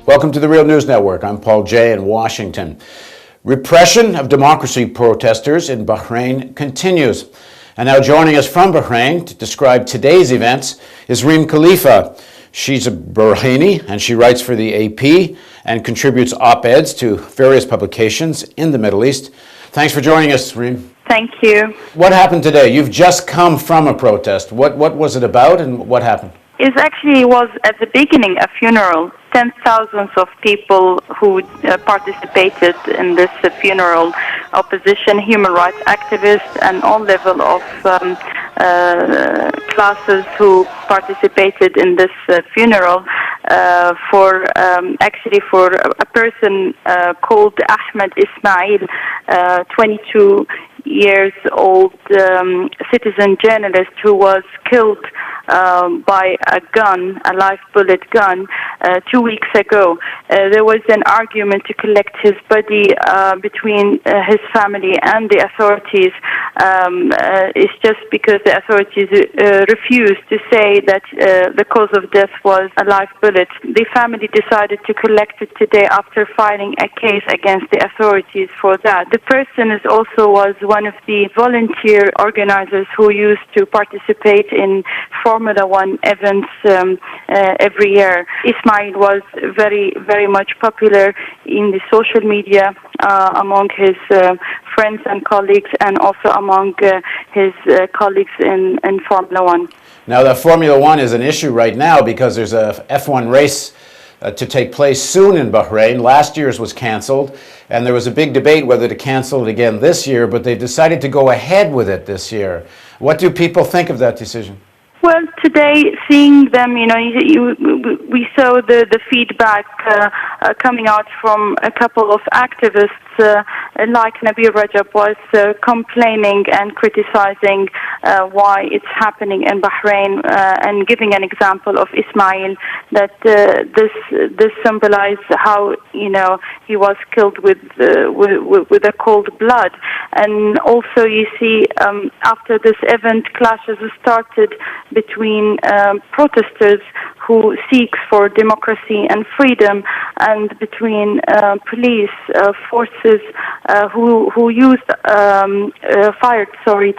Welcome to the Real News Network. I'm Paul Jay in Washington. Repression of democracy protesters in Bahrain continues. And now joining us from Bahrain to describe today's events is Reem Khalifa. She's a Bahraini and she writes for the AP and contributes op-eds to various publications in the Middle East. Thanks for joining us, Reem. Thank you. What happened today? You've just come from a protest. What was it about and what happened? It actually was at the beginning a funeral. 10,000s of people who participated in this funeral, opposition, human rights activists, and all level of classes who participated in this funeral for a person called Ahmed Ismail, 22 years old citizen journalist who was killed by a live bullet gun 2 weeks ago. There was an argument to collect his body between his family and the authorities. It's just because the authorities refused to say that the cause of death was a live bullet. The family decided to collect it today after filing a case against the authorities for that. The person was one of the volunteer organizers who used to participate in Formula One events every year. Ismail was very, very much popular in the social media among his friends and colleagues, and also among his colleagues in Formula One. Now, the Formula One is an issue right now because there's a F1 race to take place soon in Bahrain. Last year's was canceled, and there was a big debate whether to cancel it again this year, but they decided to go ahead with it this year. What do people think of that decision? Well, today, seeing them, we saw the feedback coming out from a couple of activists, like Nabil Rajab was complaining and criticizing why it's happening in Bahrain, and giving an example of Ismail, that this symbolized how he was killed with a cold blood. And also, you see, after this event, clashes started between protesters who seek for democracy and freedom, and between police forces who used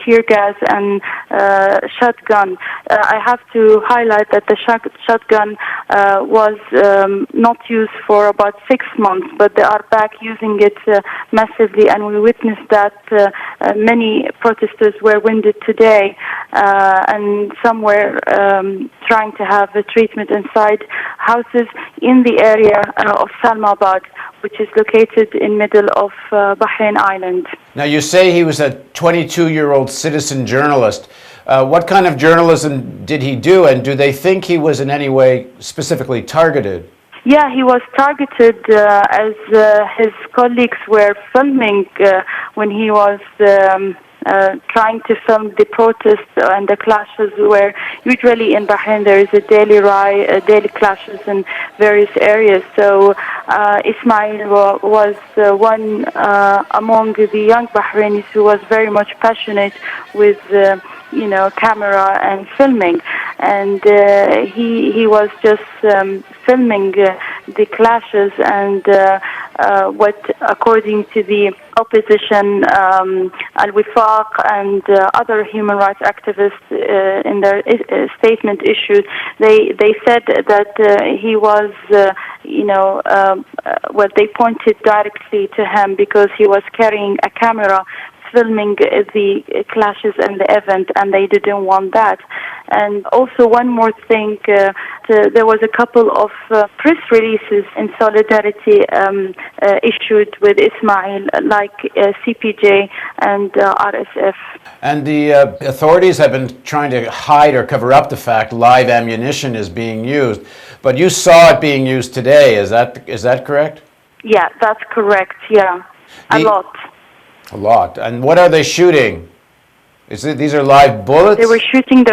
tear gas and shotgun. I have to highlight that the shotgun was not used for about 6 months, but they are back using it massively, and we witnessed that many protesters were wounded today, and some were trying to have a treatment inside houses in the area of Salmabad, which is located in middle of Bahrain Island. Now, you say he was a 22-year-old citizen journalist. What kind of journalism did he do, and do they think he was in any way specifically targeted? Yeah, he was targeted as his colleagues were filming when he was trying to film the protests and the clashes, where usually in Bahrain there is a daily clashes in various areas. So Ismail was one among the young Bahrainis who was very much passionate with camera and filming, and he was just filming the clashes, and what, according to the opposition, Al-Wifaq and other human rights activists in their statement issued, they said that he was, they pointed directly to him because he was carrying a camera filming the clashes and the event, and they didn't want that. And also, one more thing, there was a couple of press releases in solidarity issued with Ismail, like CPJ and RSF. And the authorities have been trying to hide or cover up the fact live ammunition is being used, but you saw it being used today. Is that correct? Yeah, that's correct. Yeah, a lot. A lot. And what are they shooting? These are live bullets? They were shooting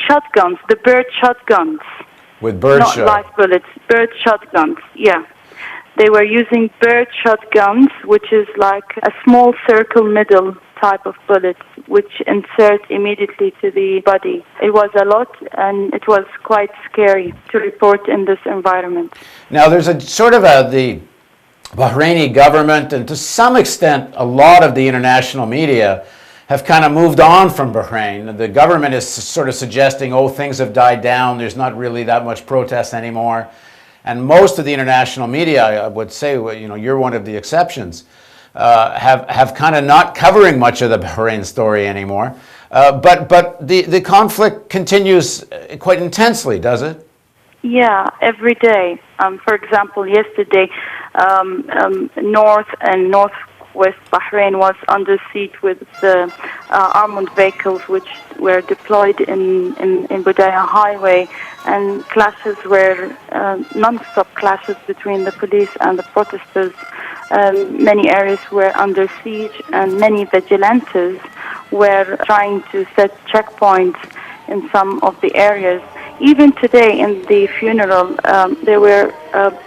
shotguns, the bird shotguns. With bird Not live bullets, bird shotguns, yeah. They were using bird shotguns, which is like a small circle middle type of bullets which insert immediately to the body. It was a lot, and it was quite scary to report in this environment. Now, there's a sort of the Bahraini government, and to some extent a lot of the international media, have kind of moved on from Bahrain. The government is sort of suggesting, oh, things have died down, there's not really that much protest anymore. And most of the international media, I would say, you know, you're one of the exceptions, have kind of not covering much of the Bahrain story anymore. But the conflict continues quite intensely, does it? Yeah, every day. For example, yesterday, North and Northwest Bahrain was under siege with armored vehicles which were deployed in Budaya Highway, and clashes were non-stop clashes between the police and the protesters. Many areas were under siege, and many vigilantes were trying to set checkpoints in some of the areas. Even today in the funeral, there were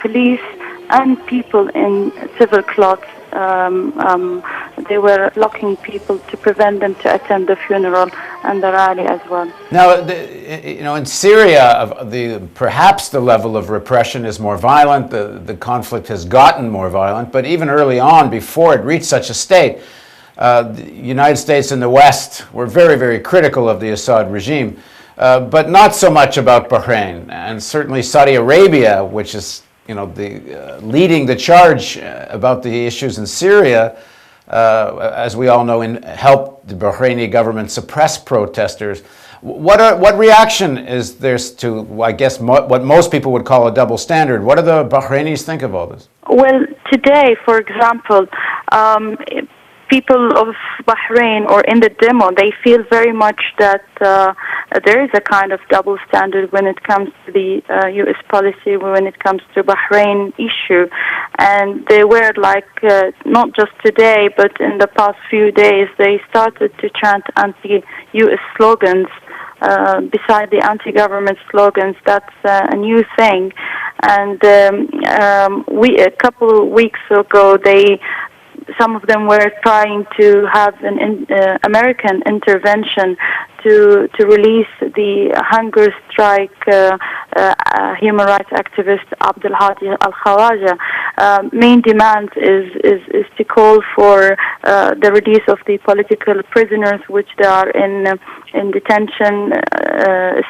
police and people in civil clothes. They were blocking people to prevent them to attend the funeral and the rally as well. Now, you know, in Syria, perhaps the level of repression is more violent. The conflict has gotten more violent, but even early on, before it reached such a state, the United States and the West were very, very critical of the Assad regime, but not so much about Bahrain. And certainly Saudi Arabia, which is, you know, leading the charge about the issues in Syria, as we all know, helped the Bahraini government suppress protesters. What reaction is there to, I guess, what most people would call a double standard? What do the Bahrainis think of all this? Well, today, for example, people of Bahrain, or in the demo, they feel very much that there is a kind of double standard when it comes to the U.S. policy, when it comes to Bahrain issue. And they were like, not just today, but in the past few days, they started to chant anti-U.S. slogans beside the anti-government slogans. That's a new thing. And a couple of weeks ago, some of them were trying to have an American intervention to release the hunger strike human rights activist Abdul Hadi al-Khawaja. Main demand is to call for the release of the political prisoners, which they are in detention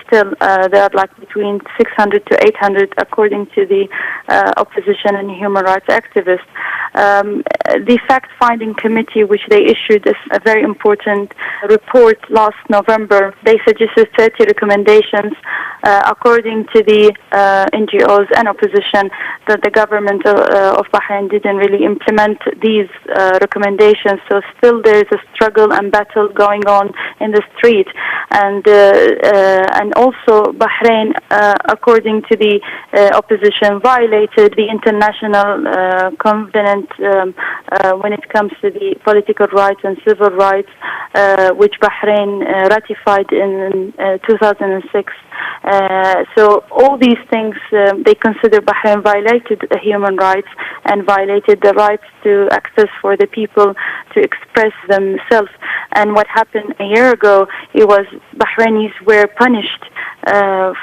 still. They are like between 600 to 800, according to the opposition and human rights activists. The fact-finding committee, which they issued a very important report last November, they suggested 30 recommendations. According to the NGOs and opposition, that the government of Bahrain didn't really implement these recommendations. So still there is a struggle and battle going on in the street. And also Bahrain, according to the opposition, violated the international covenant when it comes to the political rights and civil rights, which Bahrain ratified in 2006. So all these things, they consider Bahrain violated human rights and violated the rights to access for the people to express themselves. And what happened a year ago, it was Bahrainis were punished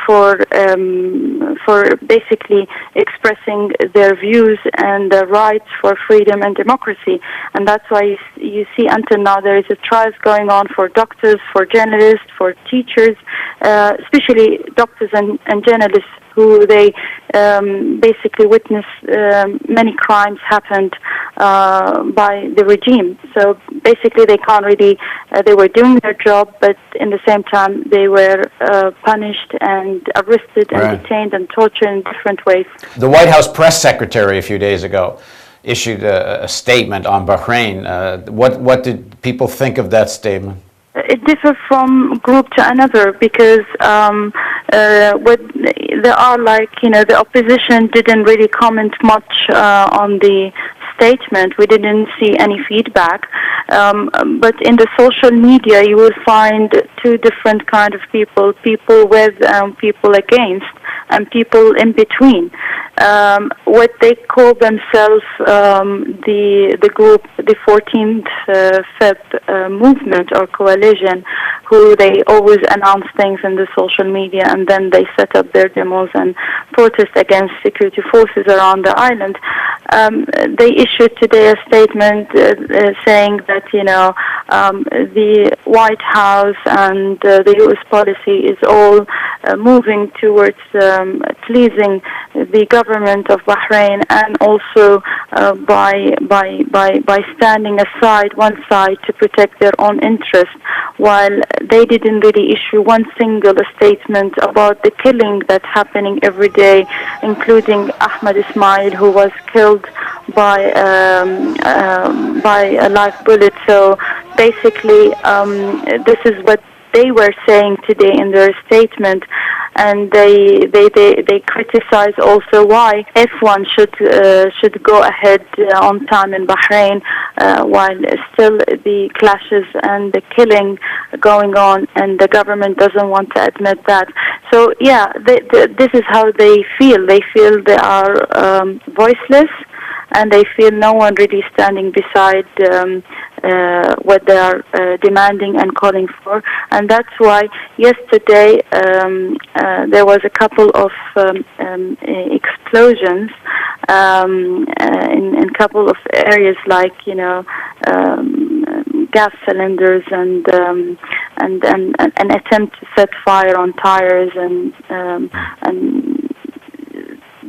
for basically expressing their views and their rights for freedom and democracy. And that's why you see until now there is a trials going on for doctors, for journalists, for teachers, especially doctors and journalists, who they basically witness many crimes happened by the regime. So basically they can't really, they were doing their job, but in the same time they were punished and arrested and detained and tortured in different ways. The White House press secretary a few days ago issued a statement on Bahrain. What did people think of that statement? It differs from group to another, because there are the opposition didn't really comment much on the statement. We didn't see any feedback. But in the social media, you will find two different kind of people with, people against, and people in between. what they call themselves the group, the 14th Feb movement or coalition, who they always announce things in the social media and then they set up their demos and protest against security forces around the island. They issued today a statement saying that, the White House and the U.S. policy is all moving towards pleasing the government of Bahrain, and also by standing aside, one side, to protect their own interests, while they didn't really issue one single statement about the killing that's happening every day, including Ahmed Ismail, who was killed by a live bullet. So basically, this is what they were saying today in their statement, and they criticize also why F1 should go ahead on time in Bahrain, while still the clashes and the killing going on, and the government doesn't want to admit that. So yeah, this is how they feel. They feel they are voiceless, and they feel no one really standing beside what they are demanding and calling for. And that's why yesterday there was a couple of explosions in a couple of areas, like gas cylinders and an attempt to set fire on tires, and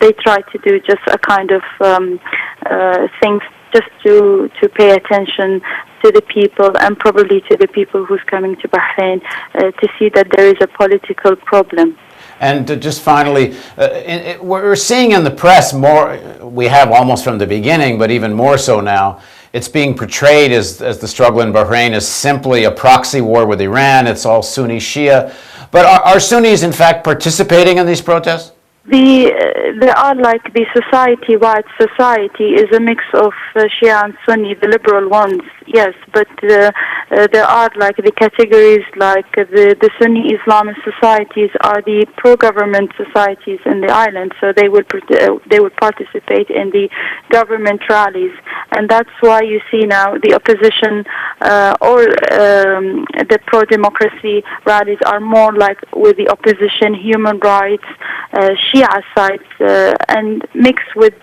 they try to do just a kind of things just to pay attention to the people, and probably to the people who's coming to Bahrain to see that there is a political problem. And just finally, we're seeing in the press more, we have almost from the beginning, but even more so now, it's being portrayed as the struggle in Bahrain is simply a proxy war with Iran. It's all Sunni Shia. But are Sunnis in fact participating in these protests? There are, like, the society-wide society is a mix of Shia and Sunni, the liberal ones, yes, but there are, like, the categories, like the Sunni Islamist societies are the pro-government societies in the island, so they would participate in the government rallies, and that's why you see now the opposition or the pro-democracy rallies are more like with the opposition, human rights, Shia sides, and mixed with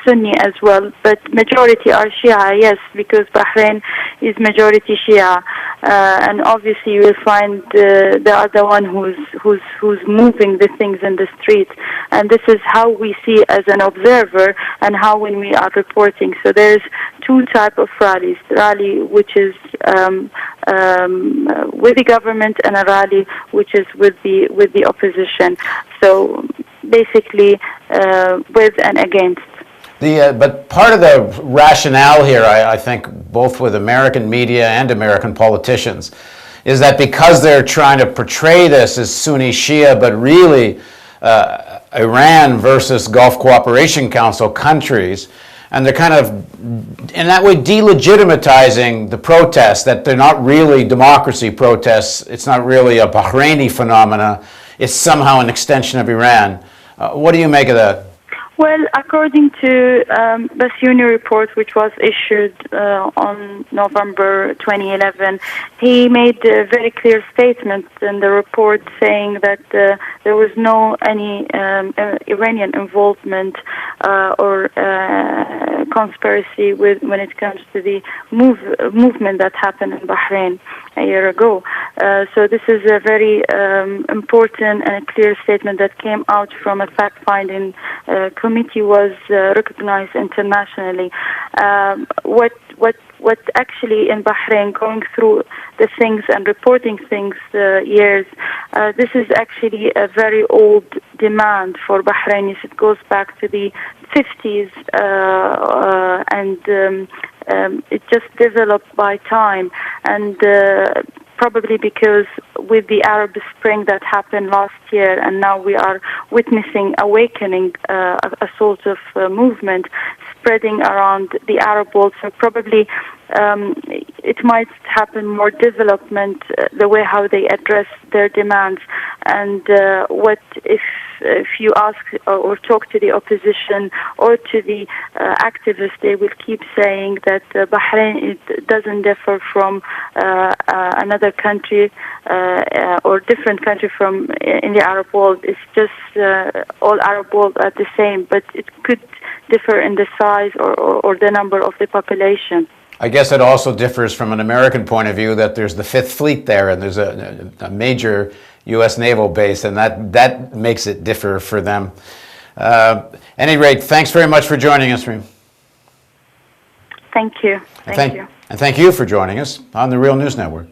Sunni as well, but majority are Shia, yes, because Bahrain is majority Shia, and obviously you will find the other one who's moving the things in the street, and this is how we see as an observer, and how when we are reporting. So there's two type of rallies: rally which is with the government, and a rally which is with the opposition. So basically with and against. But part of the rationale here, I think, both with American media and American politicians, is that because they're trying to portray this as Sunni Shia, but really Iran versus Gulf Cooperation Council countries, and they're kind of, in that way, delegitimizing the protests, that they're not really democracy protests, it's not really a Bahraini phenomena, it's somehow an extension of Iran. What do you make of that? Well, according to Basuni report, which was issued on November 2011, he made a very clear statement in the report saying that there was no any Iranian involvement or conspiracy when it comes to the movement that happened in Bahrain a year ago. So this is a very important and a clear statement that came out from a fact-finding committee, was recognized internationally. What actually in Bahrain, going through the things and reporting things years, this is actually a very old demand for Bahrainis. It goes back to the 50s and it just developed by time, and probably because with the Arab Spring that happened last year, and now we are witnessing awakening, a sort of movement spreading around the Arab world. So probably it might happen more development, the way how they address their demands, and what if if you ask or talk to the opposition or to the activists, they will keep saying that Bahrain doesn't differ from another country or different country from in the Arab world. It's just all Arab world are the same, but it could differ in the size or the number of the population. I guess it also differs from an American point of view that there's the Fifth Fleet there, and there's a major U.S. naval base, and that makes it differ for them. At any rate, thanks very much for joining us, Reem. Thank you. Thank you. And thank you for joining us on the Real News Network.